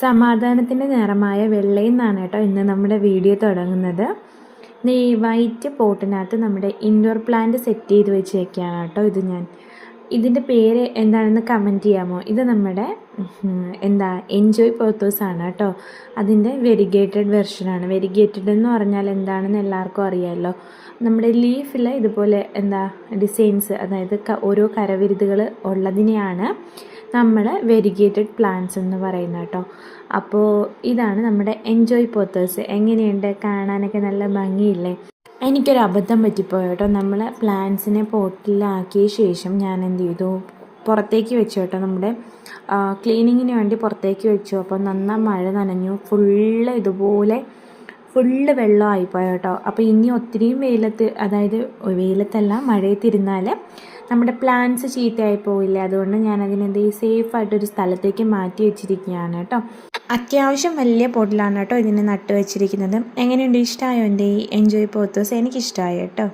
സമാധാനത്തിൻ്റെ നിറമായ വെള്ളയിൽ നിന്നാണ് കേട്ടോ ഇന്ന് നമ്മുടെ വീഡിയോ തുടങ്ങുന്നത്. ഈ വൈറ്റ് പോട്ടിനകത്ത് നമ്മുടെ ഇൻഡോർ പ്ലാന്റ് സെറ്റ് ചെയ്ത് വെച്ചേക്കാണ് കേട്ടോ. ഇതിൻ്റെ പേര് എന്താണെന്ന് കമൻറ്റ് ചെയ്യാമോ? ഇത് നമ്മുടെ എൻജോയ് പോത്തോസ് ആണ് കേട്ടോ. അതിൻ്റെ വെരിഗേറ്റഡ് വെർഷനാണ്. വെരിഗേറ്റഡ് എന്ന് പറഞ്ഞാൽ എന്താണെന്ന് എല്ലാവർക്കും അറിയാമല്ലോ. നമ്മുടെ ലീഫിൽ ഇതുപോലെ ഡിസൈൻസ്, അതായത് ഓരോ കരവിരുതുകൾ ഉള്ളതിനെയാണ് നമ്മൾ വെരിഗേറ്റഡ് പ്ലാന്റ്സ് എന്ന് പറയുന്നത് കേട്ടോ. അപ്പോൾ ഇതാണ് നമ്മുടെ എൻജോയ് പോത്തേഴ്സ്. എങ്ങനെയുണ്ട്? കാണാനൊക്കെ നല്ല ഭംഗിയില്ലേ? എനിക്കൊരു അബദ്ധം പറ്റിപ്പോയി കേട്ടോ. നമ്മൾ പ്ലാന്റ്സിനെ പോട്ടിലാക്കിയ ശേഷം ഞാൻ എന്ത് ചെയ്തു, പുറത്തേക്ക് വെച്ചു കേട്ടോ. നമ്മുടെ ക്ലീനിങ്ങിന് വേണ്ടി പുറത്തേക്ക് വെച്ചു. അപ്പോൾ നന്നായി മഴ നനഞ്ഞു, ഇതുപോലെ ഫുള്ള് വെള്ളമായിപ്പോയി കേട്ടോ. അപ്പോൾ ഇനി ഒത്തിരിയും വെയിലത്തല്ല, മഴയത്തിരുന്നാൽ നമ്മുടെ പ്ലാന്റ്സ് ചീത്തയായി പോവില്ല. അതുകൊണ്ട് ഞാനതിനെന്ത് സേഫായിട്ടൊരു സ്ഥലത്തേക്ക് മാറ്റി വെച്ചിരിക്കുകയാണ് കേട്ടോ. അത്യാവശ്യം വലിയ പോട്ടിലാണ് കേട്ടോ ഇതിനെ നട്ട് വെച്ചിരിക്കുന്നത്. എങ്ങനെയുണ്ട്? ഇഷ്ടമായോ എൻ്റെ ഈ എൻജോയ് പോത്തോസ്? എനിക്കിഷ്ടമായി കേട്ടോ.